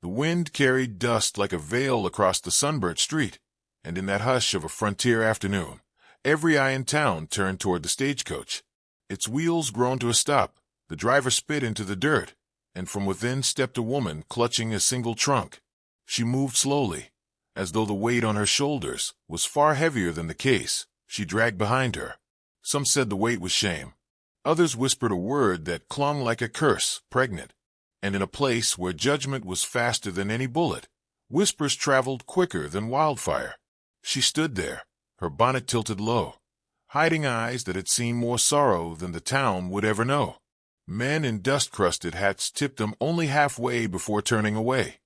The wind carried dust like a veil across the sunburnt street, and in that hush of a frontier afternoon, every eye in town turned toward the stagecoach. Its wheels groaned to a stop, the driver spit into the dirt, and from within stepped a woman clutching a single trunk. She moved slowly, as though the weight on her shoulders was far heavier than the case she dragged behind her. Some said the weight was shame. Others whispered a word that clung like a curse, pregnant. And in a place where judgment was faster than any bullet, whispers traveled quicker than wildfire. She stood there, her bonnet tilted low, hiding eyes that had seen more sorrow than the town would ever know. Men in dust-crusted hats tipped them only halfway before turning away.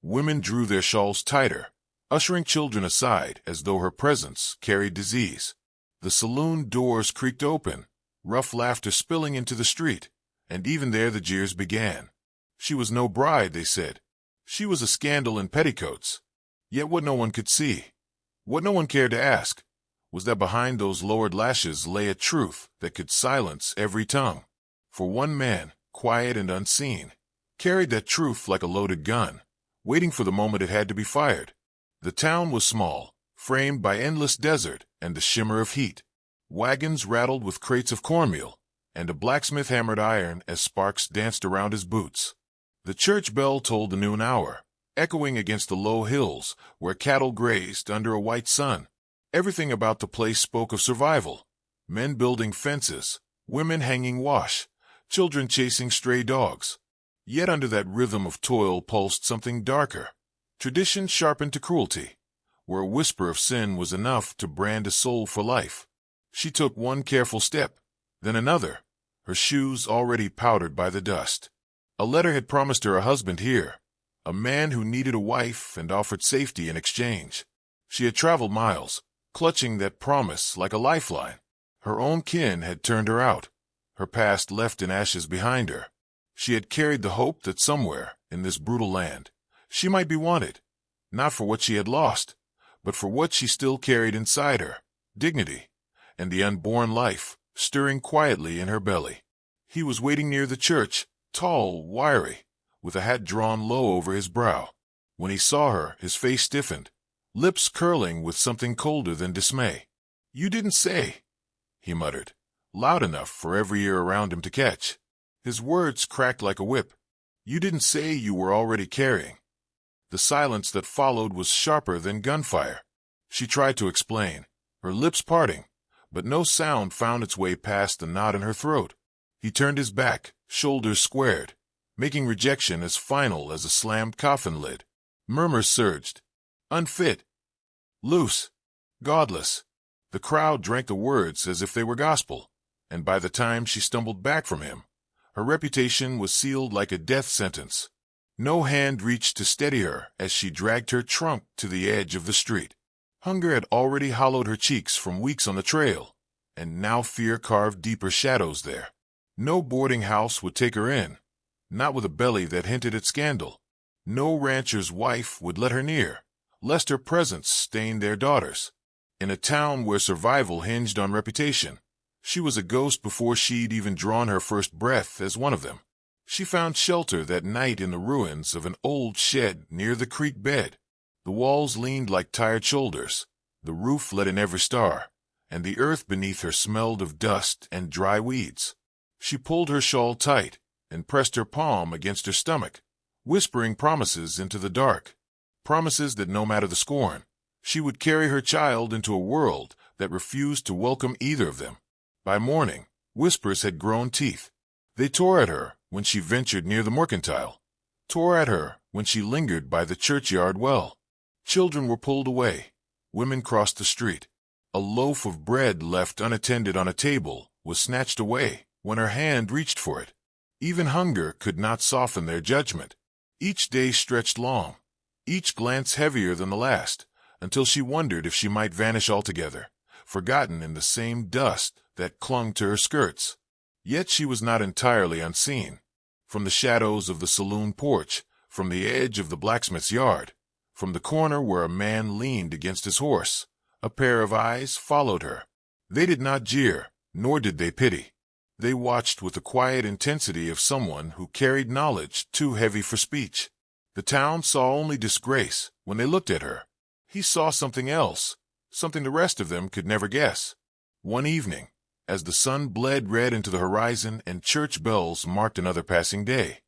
Women drew their shawls tighter, ushering children aside as though her presence carried disease. The saloon doors creaked open, rough laughter spilling into the street, and even there the jeers began. She was no bride, they said. She was a scandal in petticoats. Yet what no one could see, what no one cared to ask, was that behind those lowered lashes lay a truth that could silence every tongue. For one man, quiet and unseen, carried that truth like a loaded gun, waiting for the moment it had to be fired. The town was small, framed by endless desert and the shimmer of heat. Wagons rattled with crates of cornmeal, and a blacksmith hammered iron as sparks danced around his boots. The church bell tolled the noon hour, echoing against the low hills where cattle grazed under a white sun. Everything about the place spoke of survival. Men building fences, women hanging wash, children chasing stray dogs. Yet under that rhythm of toil pulsed something darker. Tradition sharpened to cruelty, where a whisper of sin was enough to brand a soul for life. She took one careful step, then another, her shoes already powdered by the dust. A letter had promised her a husband here, a man who needed a wife and offered safety in exchange. She had traveled miles, clutching that promise like a lifeline. Her own kin had turned her out, her past left in ashes behind her. She had carried the hope that somewhere, in this brutal land, she might be wanted, not for what she had lost, but for what she still carried inside her, dignity, and the unborn life stirring quietly in her belly. He was waiting near the church, tall, wiry, with a hat drawn low over his brow. When he saw her, his face stiffened, lips curling with something colder than dismay. "You didn't say," he muttered, loud enough for every ear around him to catch. His words cracked like a whip. "You didn't say you were already carrying." The silence that followed was sharper than gunfire. She tried to explain, her lips parting, but no sound found its way past the knot in her throat. He turned his back, shoulders squared, making rejection as final as a slammed coffin lid. Murmurs surged. Unfit. Loose. Godless. The crowd drank the words as if they were gospel, and by the time she stumbled back from him, her reputation was sealed like a death sentence. No hand reached to steady her as she dragged her trunk to the edge of the street. Hunger had already hollowed her cheeks from weeks on the trail, and now fear carved deeper shadows there. No boarding house would take her in, not with a belly that hinted at scandal. No rancher's wife would let her near, lest her presence stained their daughters. In a town where survival hinged on reputation, she was a ghost before she'd even drawn her first breath as one of them. She found shelter that night in the ruins of an old shed near the creek bed. The walls leaned like tired shoulders, the roof let in every star, and the earth beneath her smelled of dust and dry weeds. She pulled her shawl tight and pressed her palm against her stomach, whispering promises into the dark, promises that no matter the scorn, she would carry her child into a world that refused to welcome either of them. By morning, whispers had grown teeth. They tore at her when she ventured near the mercantile, tore at her when she lingered by the churchyard well. Children were pulled away. Women crossed the street. A loaf of bread left unattended on a table was snatched away when her hand reached for it. Even hunger could not soften their judgment. Each day stretched long, each glance heavier than the last, until she wondered if she might vanish altogether, forgotten in the same dust that clung to her skirts. Yet she was not entirely unseen. From the shadows of the saloon porch, from the edge of the blacksmith's yard, from the corner where a man leaned against his horse, a pair of eyes followed her. They did not jeer, nor did they pity. They watched with the quiet intensity of someone who carried knowledge too heavy for speech. The town saw only disgrace when they looked at her. He saw something else, something the rest of them could never guess. One evening, as the sun bled red into the horizon and church bells marked another passing day,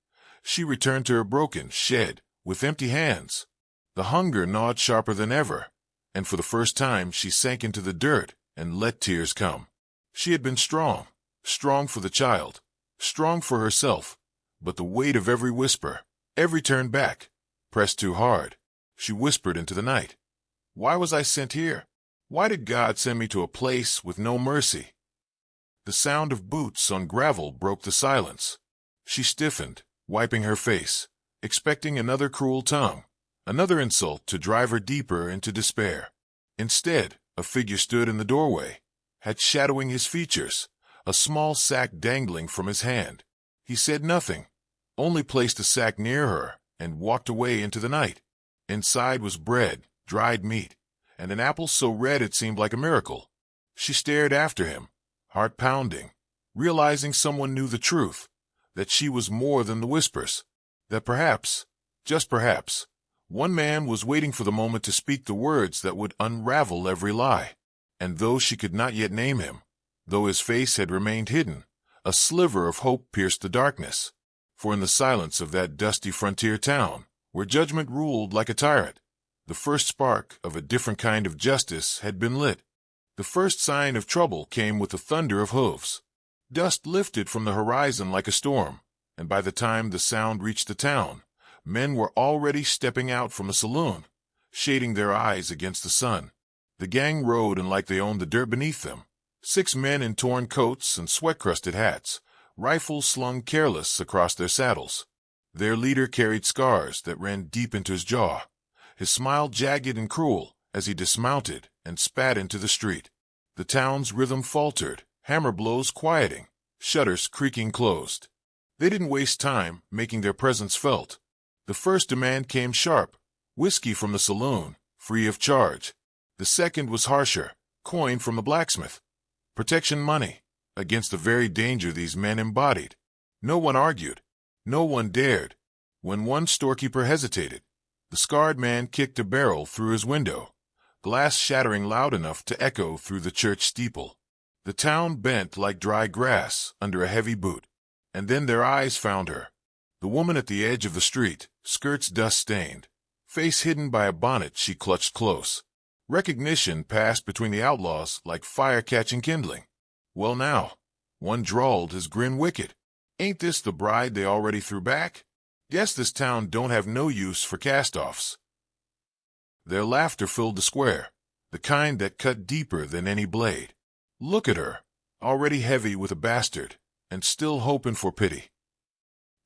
she returned to her broken shed with empty hands. The hunger gnawed sharper than ever, and for the first time she sank into the dirt and let tears come. She had been strong, strong for the child, strong for herself, but the weight of every whisper, every turn back, pressed too hard. She whispered into the night, "Why was I sent here? Why did God send me to a place with no mercy?" The sound of boots on gravel broke the silence. She stiffened, wiping her face, expecting another cruel tongue, another insult to drive her deeper into despair. Instead, a figure stood in the doorway, hat shadowing his features, a small sack dangling from his hand. He said nothing, only placed the sack near her and walked away into the night. Inside was bread, dried meat, and an apple so red it seemed like a miracle. She stared after him, heart pounding, realizing someone knew the truth, that she was more than the whispers, that perhaps, just perhaps, one man was waiting for the moment to speak the words that would unravel every lie. And though she could not yet name him, though his face had remained hidden, a sliver of hope pierced the darkness. For in the silence of that dusty frontier town, where judgment ruled like a tyrant, the first spark of a different kind of justice had been lit. The first sign of trouble came with the thunder of hooves. Dust lifted from the horizon like a storm, and by the time the sound reached the town, men were already stepping out from a saloon, shading their eyes against the sun. The gang rode in like they owned the dirt beneath them. 6 men in torn coats and sweat-crusted hats, rifles slung careless across their saddles. Their leader carried scars that ran deep into his jaw, his smile jagged and cruel as he dismounted and spat into the street. The town's rhythm faltered, hammer blows quieting, shutters creaking closed. They didn't waste time making their presence felt. The first demand came sharp, whiskey from the saloon, free of charge. The second was harsher, coin from the blacksmith. Protection money, against the very danger these men embodied. No one argued. No one dared. When one storekeeper hesitated, the scarred man kicked a barrel through his window, glass shattering loud enough to echo through the church steeple. The town bent like dry grass under a heavy boot. And then their eyes found her. The woman at the edge of the street, skirts dust-stained, face hidden by a bonnet she clutched close. Recognition passed between the outlaws like fire catching kindling. "Well now," one drawled, his grin wicked, "ain't this the bride they already threw back? Guess this town don't have no use for cast-offs." Their laughter filled the square, the kind that cut deeper than any blade. Look at her, already heavy with a bastard, and still hoping for pity.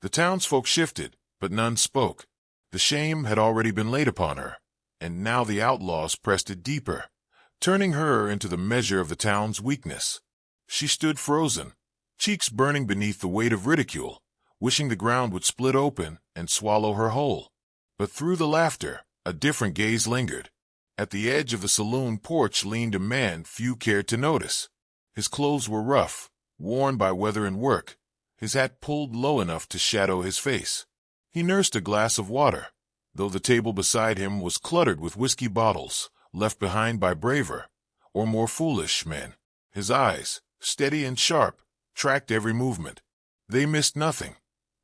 The townsfolk shifted, but none spoke. The shame had already been laid upon her, and now the outlaws pressed it deeper, turning her into the measure of the town's weakness. She stood frozen, cheeks burning beneath the weight of ridicule, wishing the ground would split open and swallow her whole. But through the laughter, a different gaze lingered. At the edge of the saloon porch leaned a man few cared to notice. His clothes were rough, worn by weather and work, his hat pulled low enough to shadow his face. He nursed a glass of water, though the table beside him was cluttered with whiskey bottles, left behind by braver, or more foolish men. His eyes, steady and sharp, tracked every movement. They missed nothing.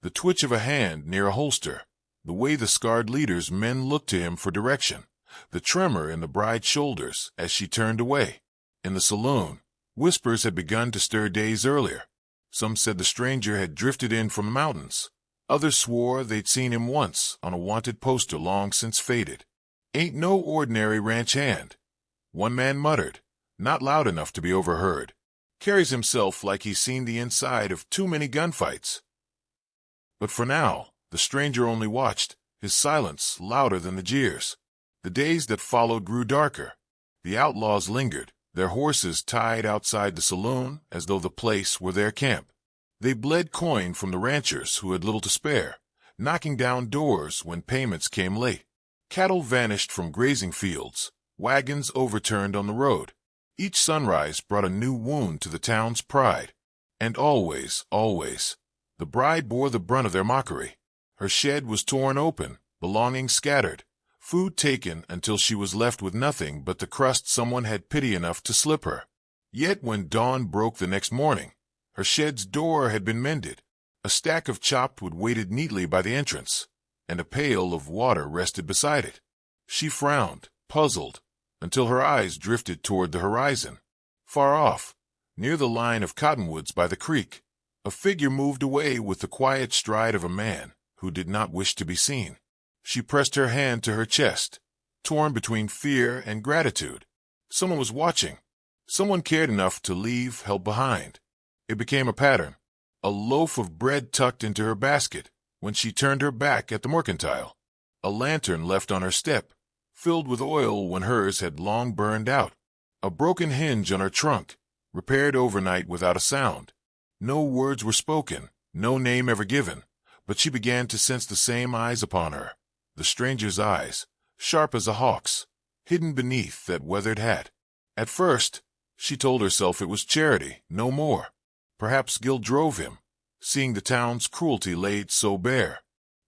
The twitch of a hand near a holster, the way the scarred leader's men looked to him for direction, the tremor in the bride's shoulders as she turned away. In the saloon, whispers had begun to stir days earlier. Some said the stranger had drifted in from the mountains. Others swore they'd seen him once on a wanted poster long since faded. "Ain't no ordinary ranch hand," one man muttered, not loud enough to be overheard. "Carries himself like he's seen the inside of too many gunfights." But for now, the stranger only watched, his silence louder than the jeers. The days that followed grew darker. The outlaws lingered, their horses tied outside the saloon as though the place were their camp. They bled coin from the ranchers who had little to spare, knocking down doors when payments came late. Cattle vanished from grazing fields, wagons overturned on the road. Each sunrise brought a new wound to the town's pride. And always, always, the bride bore the brunt of their mockery. Her shed was torn open, belongings scattered, food taken until she was left with nothing but the crust someone had pity enough to slip her. Yet when dawn broke the next morning, her shed's door had been mended. A stack of chopped wood waited neatly by the entrance, and a pail of water rested beside it. She frowned, puzzled, until her eyes drifted toward the horizon. Far off, near the line of cottonwoods by the creek, a figure moved away with the quiet stride of a man who did not wish to be seen. She pressed her hand to her chest, torn between fear and gratitude. Someone was watching. Someone cared enough to leave help behind. It became a pattern, a loaf of bread tucked into her basket when she turned her back at the mercantile, a lantern left on her step, filled with oil when hers had long burned out, a broken hinge on her trunk, repaired overnight without a sound. No words were spoken, no name ever given, but she began to sense the same eyes upon her, the stranger's eyes, sharp as a hawk's, hidden beneath that weathered hat. At first, she told herself it was charity, no more. Perhaps guilt drove him, seeing the town's cruelty laid so bare.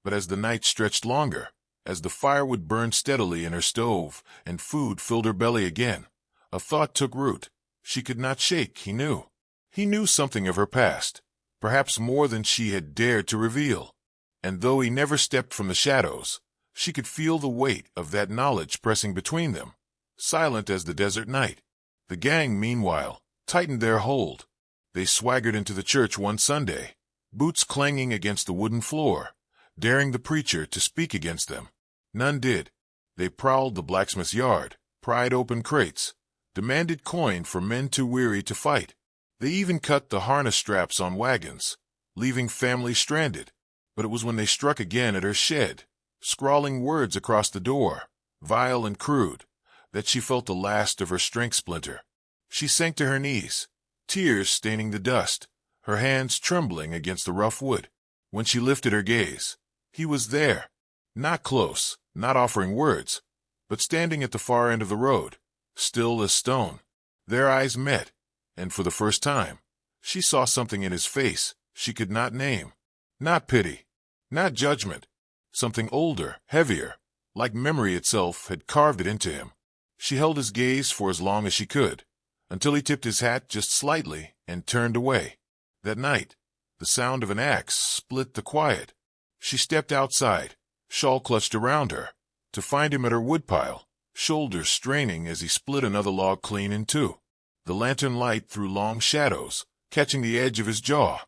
But as the night stretched longer, as the firewood burned steadily in her stove and food filled her belly again, a thought took root. She could not shake, he knew. He knew something of her past, perhaps more than she had dared to reveal. And though he never stepped from the shadows, she could feel the weight of that knowledge pressing between them, silent as the desert night. The gang, meanwhile, tightened their hold. They swaggered into the church one Sunday, boots clanging against the wooden floor, daring the preacher to speak against them. None did. They prowled the blacksmith's yard, pried open crates, demanded coin for men too weary to fight. They even cut the harness straps on wagons, leaving families stranded. But it was when they struck again at her shed, scrawling words across the door, vile and crude, that she felt the last of her strength splinter. She sank to her knees, tears staining the dust, her hands trembling against the rough wood. When she lifted her gaze, he was there, not close, not offering words, but standing at the far end of the road, still as stone. Their eyes met, and for the first time, she saw something in his face she could not name. Not pity, not judgment. Something older, heavier, like memory itself had carved it into him. She held his gaze for as long as she could, until he tipped his hat just slightly and turned away. That night, the sound of an axe split the quiet. She stepped outside, shawl clutched around her, to find him at her woodpile, shoulders straining as he split another log clean in two. The lantern light threw long shadows, catching the edge of his jaw,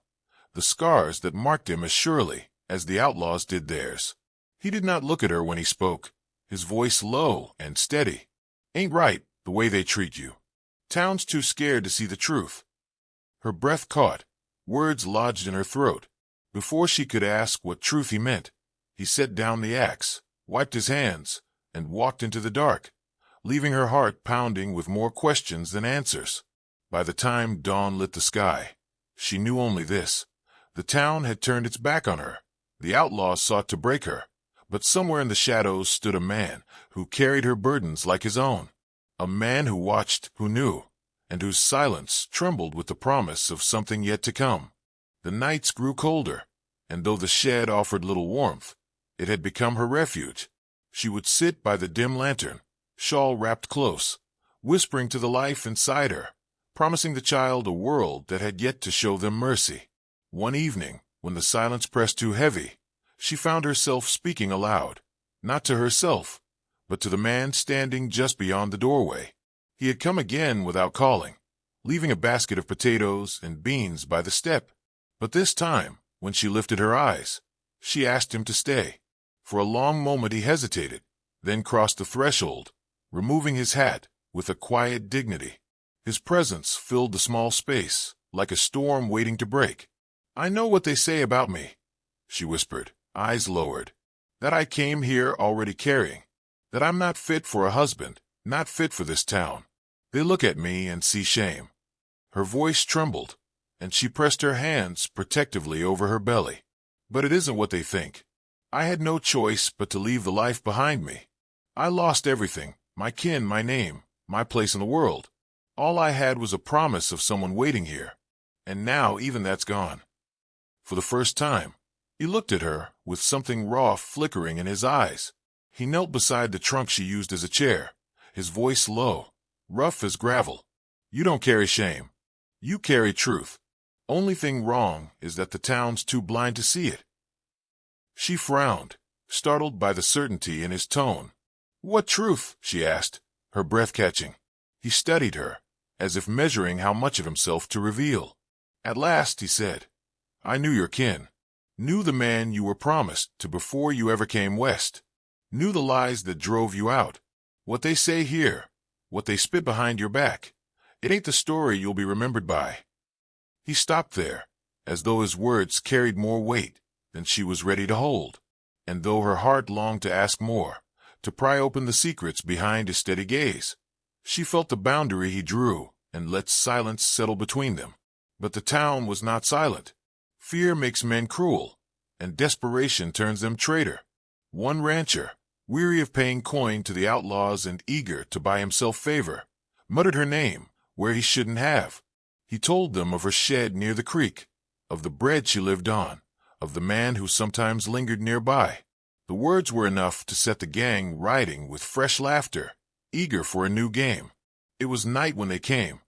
the scars that marked him as surely as the outlaws did theirs. He did not look at her when he spoke, his voice low and steady. "Ain't right, the way they treat you. Town's too scared to see the truth." Her breath caught, words lodged in her throat. Before she could ask what truth he meant, he set down the axe, wiped his hands, and walked into the dark, leaving her heart pounding with more questions than answers. By the time dawn lit the sky, she knew only this: the town had turned its back on her. The outlaws sought to break her, but somewhere in the shadows stood a man who carried her burdens like his own, a man who watched, who knew, and whose silence trembled with the promise of something yet to come. The nights grew colder, and though the shed offered little warmth, it had become her refuge. She would sit by the dim lantern, shawl wrapped close, whispering to the life inside her, promising the child a world that had yet to show them mercy. One evening, when the silence pressed too heavy, she found herself speaking aloud, not to herself, but to the man standing just beyond the doorway. He had come again without calling, leaving a basket of potatoes and beans by the step. But this time, when she lifted her eyes, she asked him to stay. For a long moment he hesitated, then crossed the threshold, removing his hat with a quiet dignity. His presence filled the small space, like a storm waiting to break. "I know what they say about me," she whispered, eyes lowered, "that I came here already carrying, that I'm not fit for a husband, not fit for this town. They look at me and see shame." Her voice trembled, and she pressed her hands protectively over her belly. "But it isn't what they think. I had no choice but to leave the life behind me. I lost everything, my kin, my name, my place in the world. All I had was a promise of someone waiting here, and now even that's gone." For the first time, He looked at her, with something raw flickering in his eyes. He knelt beside the trunk she used as a chair, his voice low, rough as gravel. You don't carry shame. You carry truth. Only thing wrong is that the town's too blind to see it. She frowned, startled by the certainty in his tone. What truth? She asked, her breath catching. He studied her, as if measuring how much of himself to reveal. At last, he said, I knew your kin. Knew the man you were promised to before you ever came west. Knew the lies that drove you out. What they say here, what they spit behind your back. It ain't the story you'll be remembered by. He stopped there, as though his words carried more weight than she was ready to hold, and though her heart longed to ask more, to pry open the secrets behind his steady gaze. She felt the boundary he drew and let silence settle between them. But the town was not silent. Fear makes men cruel, and desperation turns them traitor. One rancher, weary of paying coin to the outlaws and eager to buy himself favor, muttered her name where he shouldn't have. He told them of her shed near the creek, of the bread she lived on, of the man who sometimes lingered nearby. The words were enough to set the gang riding with fresh laughter, eager for a new game. It was night when they came.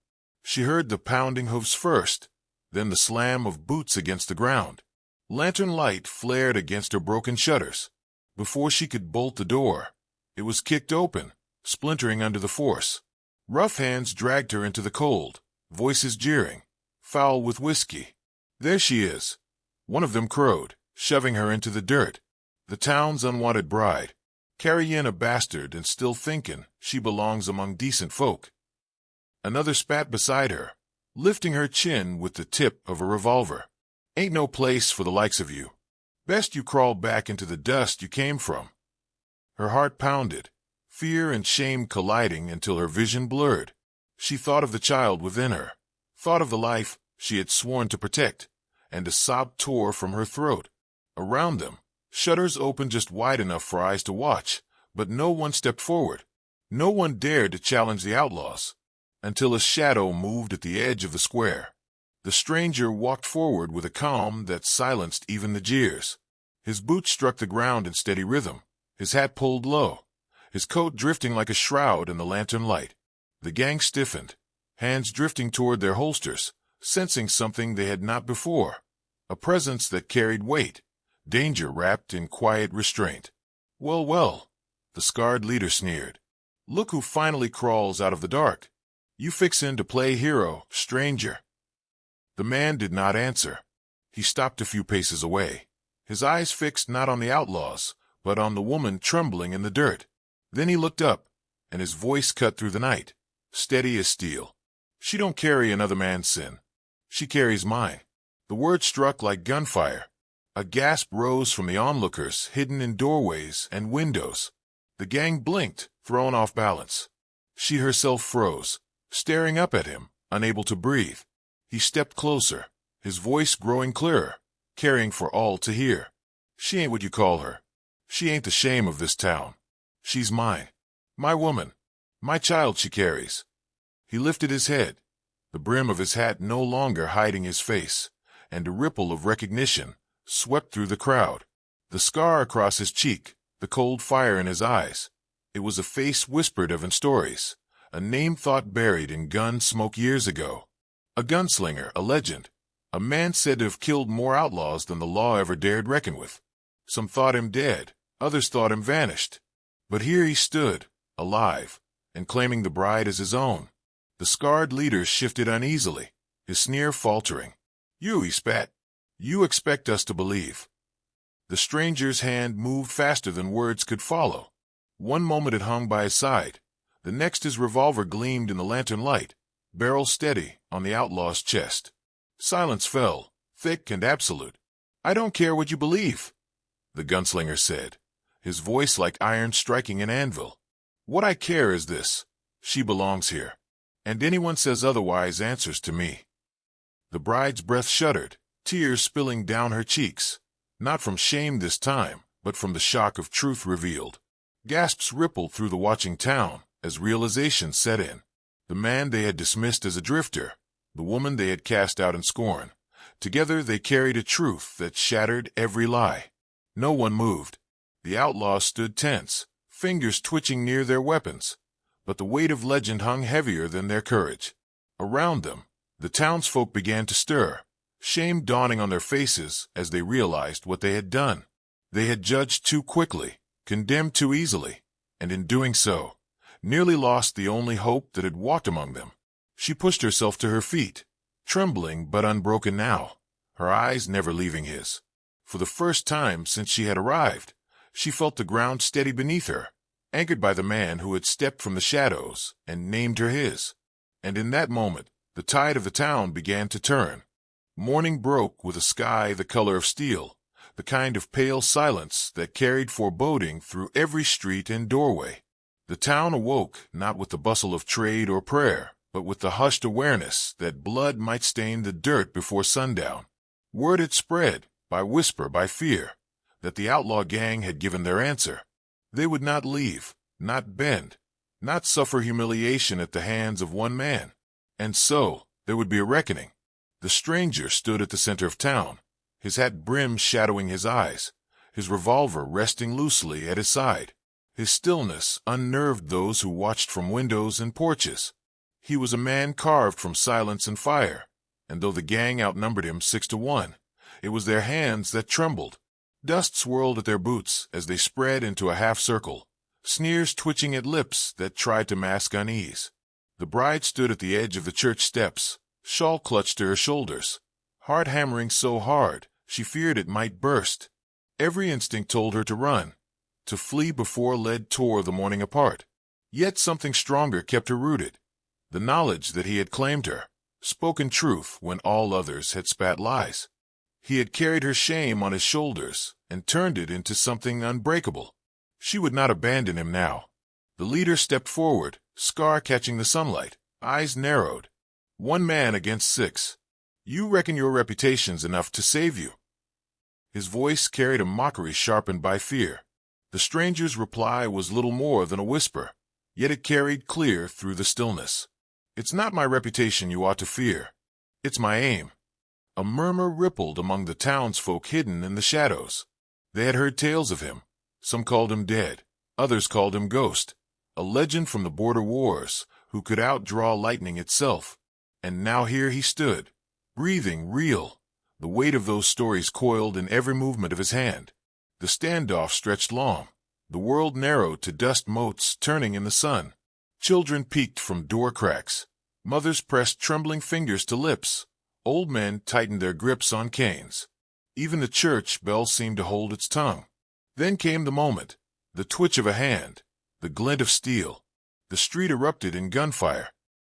She heard the pounding hoofs first, then the slam of boots against the ground. Lantern light flared against her broken shutters. Before she could bolt the door, it was kicked open, splintering under the force. Rough hands dragged her into the cold, voices jeering, foul with whiskey. There she is. One of them crowed, shoving her into the dirt. The town's unwanted bride. Carry in a bastard and still thinkin' she belongs among decent folk. Another spat beside her, lifting her chin with the tip of a revolver. Ain't no place for the likes of you. Best you crawl back into the dust you came from. Her heart pounded, fear and shame colliding until her vision blurred. She thought of the child within her, thought of the life she had sworn to protect, and a sob tore from her throat. Around them, shutters opened just wide enough for eyes to watch, but no one stepped forward. No one dared to challenge the outlaws, until a shadow moved at the edge of the square. The stranger walked forward with a calm that silenced even the jeers. His boots struck the ground in steady rhythm, his hat pulled low, his coat drifting like a shroud in the lantern light. The gang stiffened, hands drifting toward their holsters, sensing something they had not before, a presence that carried weight, danger wrapped in quiet restraint. Well, well, the scarred leader sneered. Look who finally crawls out of the dark. You fixin' to play hero, stranger. The man did not answer. He stopped a few paces away, his eyes fixed not on the outlaws, but on the woman trembling in the dirt. Then he looked up, and his voice cut through the night, steady as steel. She don't carry another man's sin. She carries mine. The word struck like gunfire. A gasp rose from the onlookers hidden in doorways and windows. The gang blinked, thrown off balance. She herself froze, staring up at him, unable to breathe. He stepped closer, his voice growing clearer, caring for all to hear. She ain't what you call her. She ain't the shame of this town. She's mine. My woman. My child she carries. He lifted his head, the brim of his hat no longer hiding his face, and a ripple of recognition swept through the crowd. The scar across his cheek, the cold fire in his eyes. It was a face whispered of in stories, a name thought buried in gun smoke years ago. A gunslinger, a legend, a man said to have killed more outlaws than the law ever dared reckon with. Some thought him dead, others thought him vanished. But here he stood, alive, and claiming the bride as his own. The scarred leader shifted uneasily, his sneer faltering. You, he spat. You expect us to believe. The stranger's hand moved faster than words could follow. One moment it hung by his side. The next his revolver gleamed in the lantern light, barrel steady on the outlaw's chest. Silence fell, thick and absolute. I don't care what you believe, the gunslinger said, his voice like iron striking an anvil. What I care is this. She belongs here. And anyone says otherwise answers to me. The bride's breath shuddered, tears spilling down her cheeks, not from shame this time, but from the shock of truth revealed. Gasps rippled through the watching town as realization set in. The man they had dismissed as a drifter, the woman they had cast out in scorn, Together they carried a truth that shattered every lie. No one moved. The outlaws stood tense, fingers twitching near their weapons, but the weight of legend hung heavier than their courage. Around them, the townsfolk began to stir, shame dawning on their faces as they realized what they had done. They had judged too quickly, condemned too easily, and in doing so, nearly lost the only hope that had walked among them. She pushed herself to her feet, trembling but unbroken now, her eyes never leaving his. For the first time since she had arrived, she felt the ground steady beneath her, anchored by the man who had stepped from the shadows and named her his. And in that moment, the tide of the town began to turn. Morning broke with a sky the color of steel, the kind of pale silence that carried foreboding through every street and doorway. The town awoke not with the bustle of trade or prayer, but with the hushed awareness that blood might stain the dirt before sundown. Word had spread, by whisper, by fear, that the outlaw gang had given their answer. They would not leave, not bend, not suffer humiliation at the hands of one man. And so, there would be a reckoning. The stranger stood at the center of town, his hat brim shadowing his eyes, his revolver resting loosely at his side. His stillness unnerved those who watched from windows and porches. He was a man carved from silence and fire, and though the gang outnumbered him 6-1, it was their hands that trembled. Dust swirled at their boots as they spread into a half-circle, sneers twitching at lips that tried to mask unease. The bride stood at the edge of the church steps, shawl clutched to her shoulders, heart hammering so hard she feared it might burst. Every instinct told her to run, to flee before lead tore the morning apart. Yet something stronger kept her rooted, the knowledge that he had claimed her, spoken truth when all others had spat lies. He had carried her shame on his shoulders and turned it into something unbreakable. She would not abandon him now. The leader stepped forward, scar catching the sunlight, eyes narrowed. 1 man against 6. You reckon your reputation's enough to save you? His voice carried a mockery sharpened by fear. The stranger's reply was little more than a whisper, yet it carried clear through the stillness. It's not my reputation you ought to fear. It's my aim. A murmur rippled among the townsfolk hidden in the shadows. They had heard tales of him. Some called him dead. Others called him Ghost, a legend from the border wars who could outdraw lightning itself. And now here he stood, breathing real, the weight of those stories coiled in every movement of his hand. The standoff stretched long. The world narrowed to dust motes turning in the sun. Children peeked from door cracks. Mothers pressed trembling fingers to lips. Old men tightened their grips on canes. Even the church bell seemed to hold its tongue. Then came the moment, the twitch of a hand, the glint of steel. The street erupted in gunfire.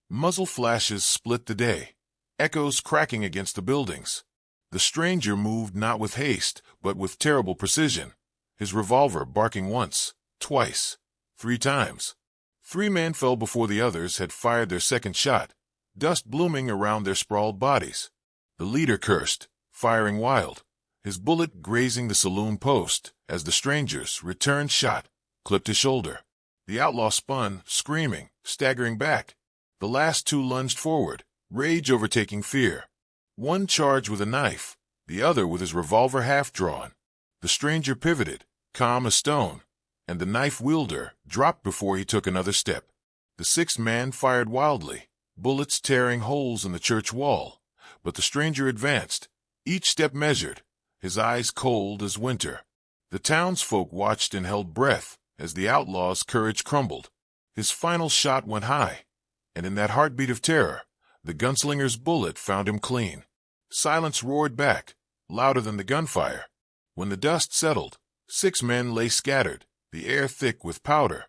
Muzzle flashes split the day, echoes cracking against the buildings. The stranger moved not with haste, but with terrible precision, his revolver barking once, twice, 3 times. 3 men fell before the others had fired their second shot, dust blooming around their sprawled bodies. The leader cursed, firing wild, his bullet grazing the saloon post as the stranger's return shot clipped his shoulder. The outlaw spun, screaming, staggering back. The last 2 lunged forward, rage overtaking fear. One charged with a knife, the other with his revolver half-drawn. The stranger pivoted, calm as stone, and the knife-wielder dropped before he took another step. The 6th man fired wildly, bullets tearing holes in the church wall, but the stranger advanced, each step measured, his eyes cold as winter. The townsfolk watched and held breath as the outlaw's courage crumbled. His final shot went high, and in that heartbeat of terror, the gunslinger's bullet found him clean. Silence roared back, louder than the gunfire. When the dust settled, 6 men lay scattered, the air thick with powder.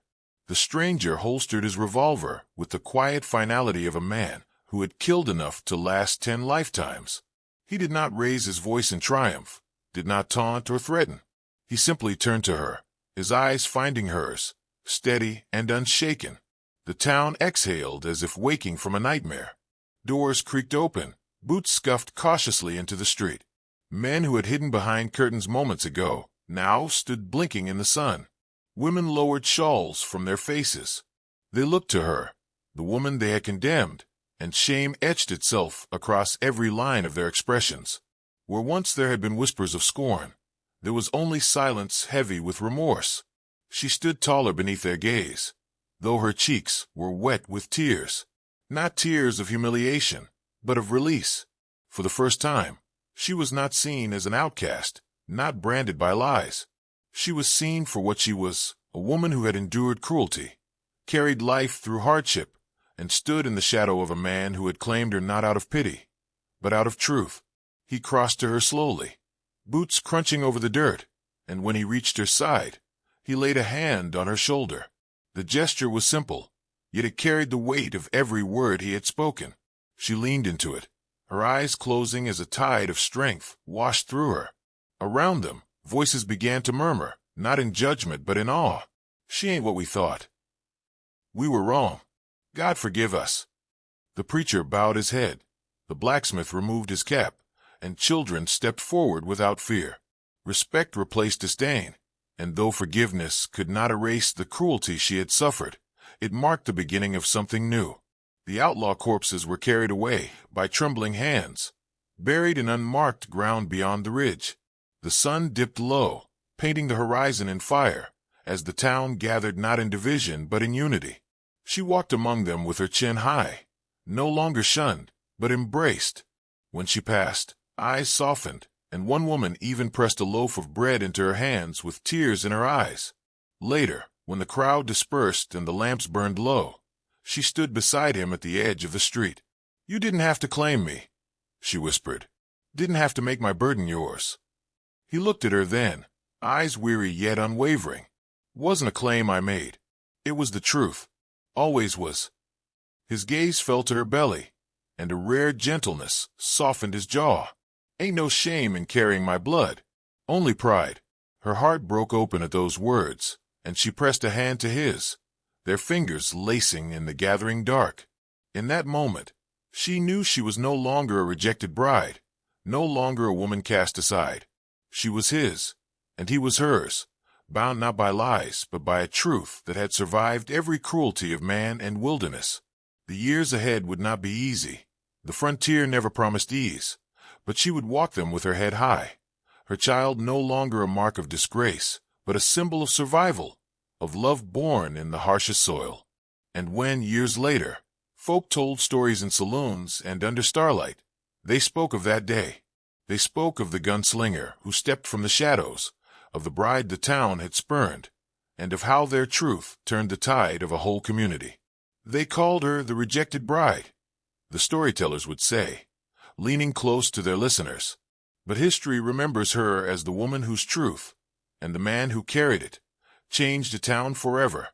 The stranger holstered his revolver with the quiet finality of a man who had killed enough to last 10 lifetimes. He did not raise his voice in triumph, did not taunt or threaten. He simply turned to her, his eyes finding hers, steady and unshaken. The town exhaled as if waking from a nightmare. Doors creaked open, boots scuffed cautiously into the street. Men who had hidden behind curtains moments ago now stood blinking in the sun. Women lowered shawls from their faces. They looked to her, the woman they had condemned, and shame etched itself across every line of their expressions. Where once there had been whispers of scorn, there was only silence heavy with remorse. She stood taller beneath their gaze, though her cheeks were wet with tears. Not tears of humiliation, but of release. For the first time, she was not seen as an outcast, not branded by lies. She was seen for what she was, a woman who had endured cruelty, carried life through hardship, and stood in the shadow of a man who had claimed her not out of pity, but out of truth. He crossed to her slowly, boots crunching over the dirt, and when he reached her side, he laid a hand on her shoulder. The gesture was simple, yet it carried the weight of every word he had spoken. She leaned into it, her eyes closing as a tide of strength washed through her. Around them, voices began to murmur, not in judgment but in awe. She ain't what we thought. We were wrong. God forgive us. The preacher bowed his head. The blacksmith removed his cap, and children stepped forward without fear. Respect replaced disdain, and though forgiveness could not erase the cruelty she had suffered, it marked the beginning of something new. The outlaw corpses were carried away by trembling hands, buried in unmarked ground beyond the ridge. The sun dipped low, painting the horizon in fire, as the town gathered not in division but in unity. She walked among them with her chin high, no longer shunned, but embraced. When she passed, eyes softened, and one woman even pressed a loaf of bread into her hands with tears in her eyes. Later, when the crowd dispersed and the lamps burned low, she stood beside him at the edge of the street. "You didn't have to claim me," she whispered. "Didn't have to make my burden yours." He looked at her then, eyes weary yet unwavering. "It wasn't a claim I made. It was the truth. Always was." His gaze fell to her belly, and a rare gentleness softened his jaw. "Ain't no shame in carrying my blood, only pride." Her heart broke open at those words, and she pressed a hand to his, their fingers lacing in the gathering dark. In that moment, she knew she was no longer a rejected bride, no longer a woman cast aside. She was his, and he was hers, bound not by lies, but by a truth that had survived every cruelty of man and wilderness. The years ahead would not be easy. The frontier never promised ease, but she would walk them with her head high, her child no longer a mark of disgrace, but a symbol of survival, of love born in the harshest soil. And when, years later, folk told stories in saloons and under starlight, they spoke of that day. They spoke of the gunslinger who stepped from the shadows, of the bride the town had spurned, and of how their truth turned the tide of a whole community. They called her the rejected bride, the storytellers would say, leaning close to their listeners. But history remembers her as the woman whose truth, and the man who carried it, changed a town forever.